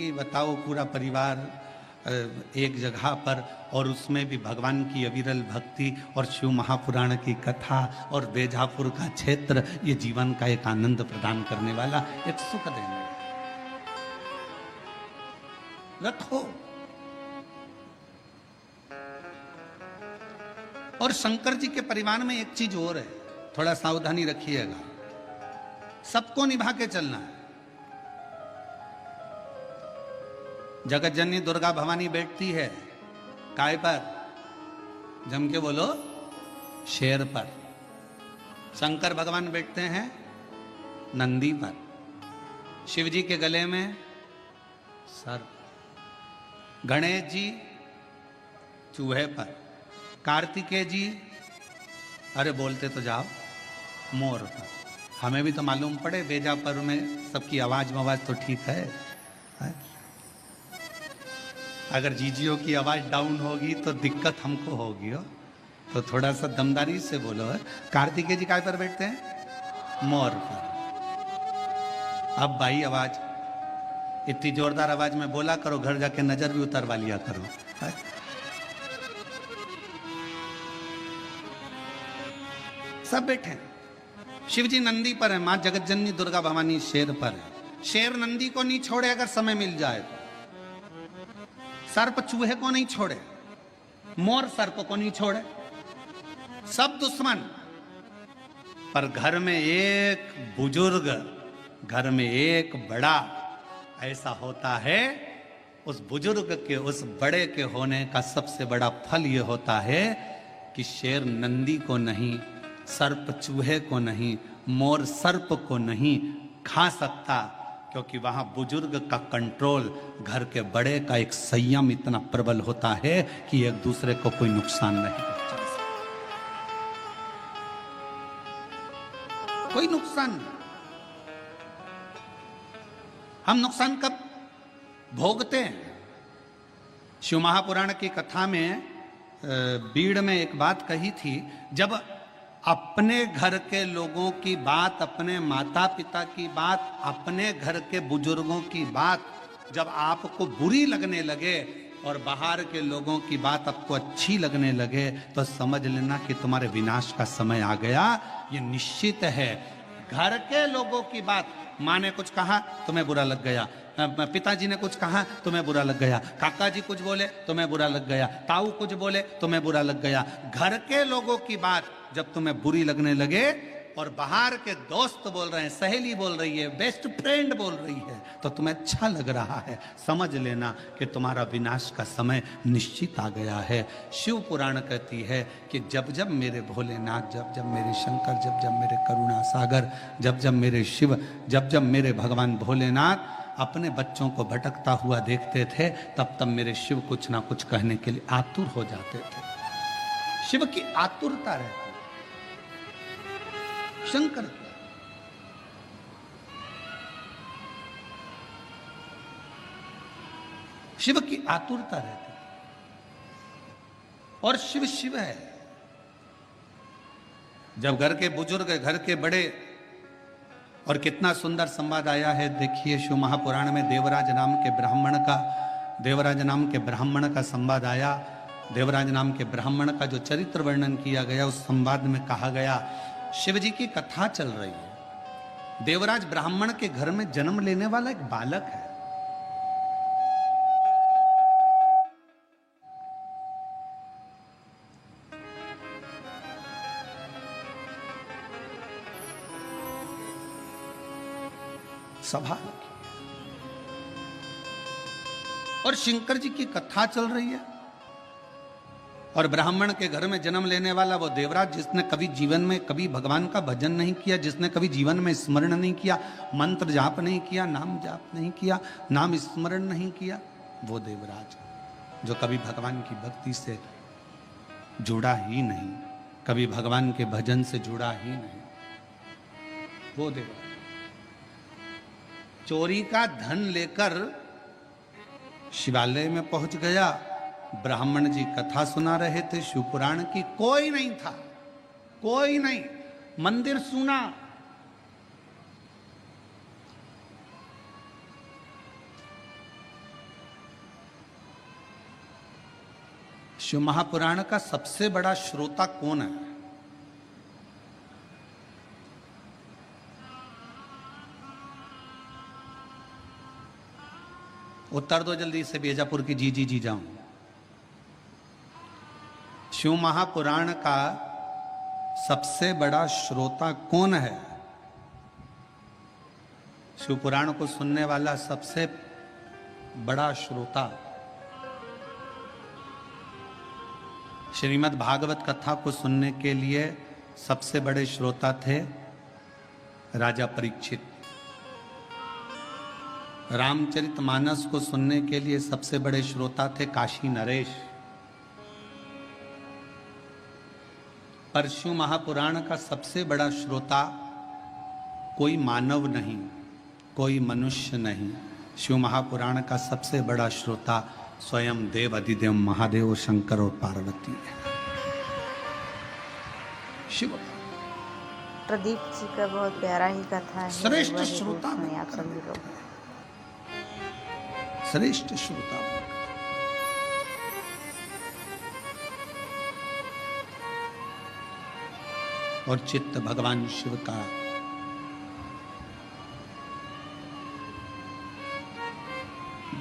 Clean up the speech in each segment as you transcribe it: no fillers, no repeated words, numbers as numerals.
कि बताओ पूरा परिवार एक जगह पर, और उसमें भी भगवान की अविरल भक्ति और शिव महापुराण की कथा और बेजापुर का क्षेत्र, ये जीवन का एक आनंद प्रदान करने वाला, एक सुख देने रखो। और शंकर जी के परिवार में एक चीज और है, थोड़ा सावधानी रखिएगा, सबको निभा के चलना है। जगत जननी दुर्गा भवानी बैठती है काय पर? जम के बोलो, शेर पर। शंकर भगवान बैठते हैं नंदी पर। शिव जी के गले में सर्प। गणेश जी चूहे पर। कार्तिकेय जी, अरे बोलते तो जाओ, मोर पर। हमें भी तो मालूम पड़े, बेजापुर में सबकी आवाज मवाज तो ठीक है? अगर जीजियों की आवाज डाउन होगी तो दिक्कत हमको होगी हो, तो थोड़ा सा दमदारी से बोलो है। कार्तिकेय जी काय पर बैठते हैं? मोर पर। अब भाई आवाज इतनी जोरदार आवाज में बोला करो, घर जाके नजर भी उतरवा लिया करो। सब बैठे। शिव जी नंदी पर है, मां जगत जननी दुर्गा भवानी शेर पर है। शेर नंदी को नहीं छोड़े अगर समय मिल जाए तो। सर्प चूहे को नहीं छोड़े, मोर सर्प को नहीं छोड़े, सब दुश्मन। पर घर में एक बुजुर्ग, घर में एक बड़ा ऐसा होता है, उस बुजुर्ग के, उस बड़े के होने का सबसे बड़ा फल यह होता है कि शेर नंदी को नहीं, सर्प चूहे को नहीं, मोर सर्प को नहीं खा सकता, क्योंकि वहां बुजुर्ग का कंट्रोल, घर के बड़े का एक संयम इतना प्रबल होता है कि एक दूसरे को कोई नुकसान नहीं पहुंचा सकता। कोई नुकसान नहीं। हम नुकसान कब भोगते हैं? शिव महापुराण की कथा में बीड़ में एक बात कही थी, जब अपने घर के लोगों की बात, अपने माता पिता की बात, अपने घर के बुजुर्गों की बात जब आपको बुरी लगने लगे और बाहर के लोगों की बात आपको अच्छी लगने लगे, तो समझ लेना कि तुम्हारे विनाश का समय आ गया। ये निश्चित है। घर के लोगों की बात, माँ ने कुछ कहा तुम्हें बुरा लग गया, पिताजी ने कुछ कहा तुम्हें बुरा लग गया, काका जी कुछ बोले तुम्हें बुरा लग गया, ताऊ कुछ बोले तुम्हें बुरा लग गया। घर के लोगों की बात जब तुम्हें बुरी लगने लगे और बाहर के दोस्त बोल रहे हैं, सहेली बोल रही है, बेस्ट फ्रेंड बोल रही है, तो तुम्हें अच्छा लग रहा है, समझ लेना कि तुम्हारा विनाश का समय निश्चित आ गया है। शिव पुराण कहती है कि जब जब मेरे भोलेनाथ, जब जब मेरे शंकर, जब जब मेरे करुणा सागर, जब जब मेरे शिव, जब जब मेरे भगवान भोलेनाथ अपने बच्चों को भटकता हुआ देखते थे, तब तब मेरे शिव कुछ ना कुछ कहने के लिए आतुर हो जाते थे। शिव की आतुरता रहती, शंकर की शिव की आतुरता रहती, और शिव शिव है। जब घर के बुजुर्ग, घर के बड़े, और कितना सुंदर संवाद आया है, देखिए शिव महापुराण में देवराज नाम के ब्राह्मण का संवाद आया। देवराज नाम के ब्राह्मण का जो चरित्र वर्णन किया गया, उस संवाद में कहा गया, शिव जी की कथा चल रही है, देवराज ब्राह्मण के घर में जन्म लेने वाला एक बालक है। सभा और शंकर जी की कथा चल रही है, और ब्राह्मण के घर में जन्म लेने वाला वो देवराज, जिसने कभी जीवन में कभी भगवान का भजन नहीं किया, जिसने कभी जीवन में स्मरण नहीं किया, मंत्र जाप नहीं किया, नाम जाप नहीं किया, नाम स्मरण नहीं किया, वो देवराज जो कभी भगवान की भक्ति से जुड़ा ही नहीं, कभी भगवान के भजन से जुड़ा ही नहीं, वो देवराज चोरी का धन लेकर शिवालय में पहुंच गया। ब्राह्मण जी कथा सुना रहे थे शिव पुराण की, कोई नहीं था, कोई नहीं, मंदिर सुना। शिव महापुराण का सबसे बड़ा श्रोता कौन है? उत्तर दो जल्दी से, बीजापुर की जी जी जी जाऊं। शिव महापुराण का सबसे बड़ा श्रोता कौन है? शिव पुराण को सुनने वाला सबसे बड़ा श्रोता श्रीमद् भागवत कथा को सुनने के लिए सबसे बड़े श्रोता थे राजा परीक्षित। रामचरितमानस को सुनने के लिए सबसे बड़े श्रोता थे काशी नरेश। पर शिव महापुराण का सबसे बड़ा श्रोता कोई मानव नहीं, कोई मनुष्य नहीं। शिव महापुराण का सबसे बड़ा श्रोता स्वयं देव अधिदेव महादेव शंकर और पार्वती है। शिव प्रदीप जी का बहुत प्यारा ही कथा है, श्रेष्ठ वही श्रोता सुने आप सभी लोग। श्रेष्ठ श्रोता और चित्त भगवान शिव का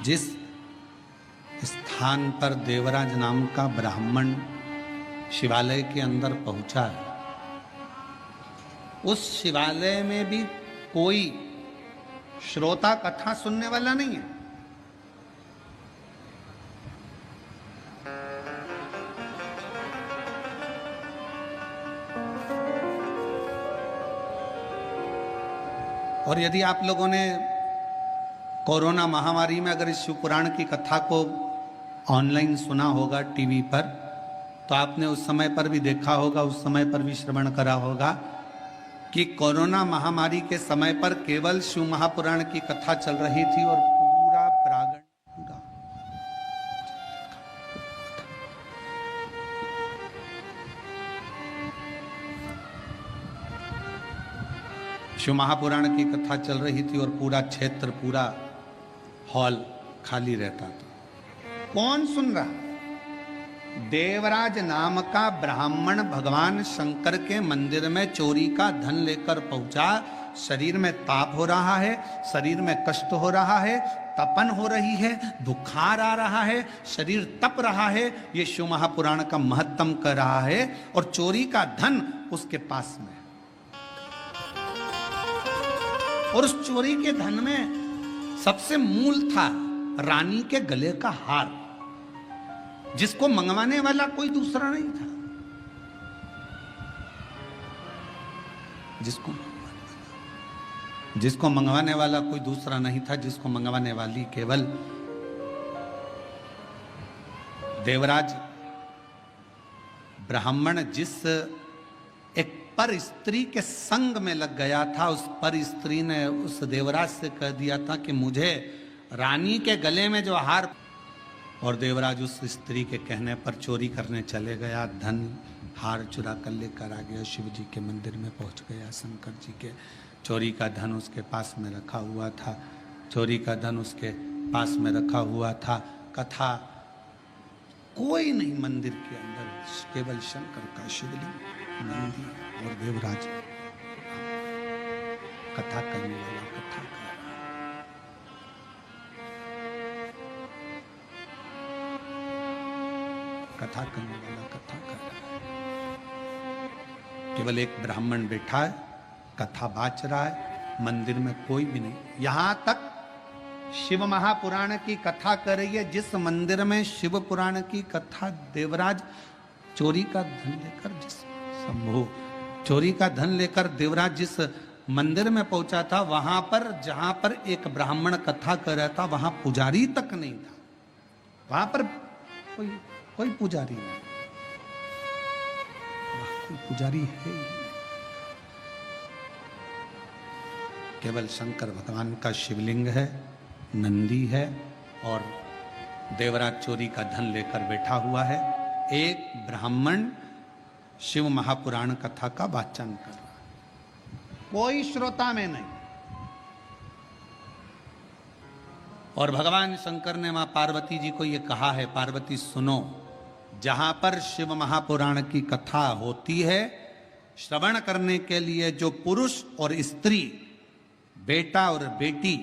जिस स्थान पर देवराज नाम का ब्राह्मण शिवालय के अंदर पहुंचा है, उस शिवालय में भी कोई श्रोता कथा सुनने वाला नहीं है। और यदि आप लोगों ने कोरोना महामारी में अगर इस शिव पुराण की कथा को ऑनलाइन सुना होगा टीवी पर, तो आपने उस समय पर भी देखा होगा, उस समय पर भी श्रवण करा होगा कि कोरोना महामारी के समय पर केवल शिव महापुराण की कथा चल रही थी और पूरा प्रांगण पूरा शिव महापुराण की कथा चल रही थी और पूरा क्षेत्र, पूरा हॉल खाली रहता था। कौन सुन रहा? देवराज नाम का ब्राह्मण भगवान शंकर के मंदिर में चोरी का धन लेकर पहुंचा। शरीर में ताप हो रहा है, शरीर में कष्ट हो रहा है, तपन हो रही है, बुखार आ रहा है, शरीर तप रहा है। ये शिव महापुराण का महत्तम कर रहा है और चोरी का धन उसके पास में। और उस चोरी के धन में सबसे मूल था रानी के गले का हार, जिसको मंगवाने वाला कोई दूसरा नहीं था। जिसको मंगवाने वाला कोई दूसरा नहीं था, जिसको मंगवाने वाली केवल देवराज ब्राह्मण जिस एक पर स्त्री के संग में लग गया था, उस पर स्त्री ने उस देवराज से कह दिया था कि मुझे रानी के गले में जो हार, और देवराज उस स्त्री के कहने पर चोरी करने चले गया, धन हार चुरा कर लेकर आ गया, शिव जी के मंदिर में पहुंच गया। शंकर जी के चोरी का धन उसके पास में रखा हुआ था, चोरी का धन उसके पास में रखा हुआ था। कथा कोई नहीं मंदिर के अंदर, केवल शंकर का शिवलिंग, नंदी और देवराज कथा करने वाला कथा कर रहा। कथा करने वाला कथा कर रहा है। केवल एक ब्राह्मण बैठा है, कथा बाच रहा है, मंदिर में कोई भी नहीं। यहां तक शिव महापुराण की कथा कर रही है, जिस मंदिर में शिव पुराण की कथा देवराज चोरी का धन लेकर, जिस शंभु चोरी का धन लेकर देवराज जिस मंदिर में पहुंचा था, वहां पर जहां पर एक ब्राह्मण कथा कर रहा था, वहां पुजारी तक नहीं था। वहां पर कोई पुजारी नहीं, कोई पुजारी है ही नहीं। केवल शंकर भगवान का शिवलिंग है, नंदी है और देवराज चोरी का धन लेकर बैठा हुआ है। एक ब्राह्मण शिव महापुराण कथा का वाचन कर रहा है, कोई श्रोता में नहीं। और भगवान शंकर ने मां पार्वती जी को यह कहा है, पार्वती सुनो, जहां पर शिव महापुराण की कथा होती है, श्रवण करने के लिए जो पुरुष और स्त्री, बेटा और बेटी,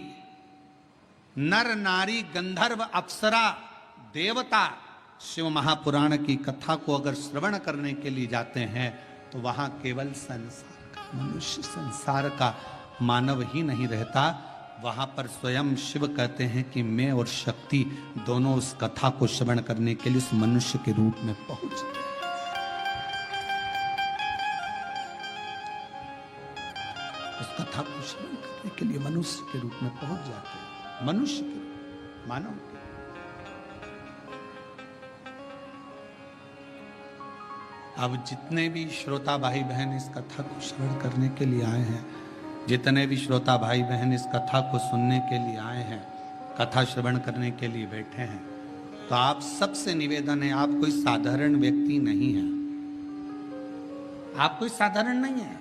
नर नारी, गंधर्व, अप्सरा, देवता शिव महापुराण की कथा को अगर श्रवण करने के लिए जाते हैं तो वहां केवल संसार का मनुष्य, संसार का मानव ही नहीं रहता, वहां पर स्वयं शिव कहते हैं कि मैं और शक्ति दोनों उस कथा को श्रवण करने के लिए उस मनुष्य के रूप में पहुंच गए। उस कथा को श्रवण करने के लिए मनुष्य के रूप में पहुंच जाते हैं, मनुष्य के रूप, मानव के। अब जितने भी श्रोता भाई बहन इस कथा को श्रवण करने के लिए आए हैं, जितने भी श्रोता भाई बहन इस कथा को सुनने के लिए आए हैं, कथा श्रवण करने के लिए बैठे हैं, तो आप सबसे निवेदन है, आप कोई साधारण व्यक्ति नहीं है, आप कोई साधारण नहीं है।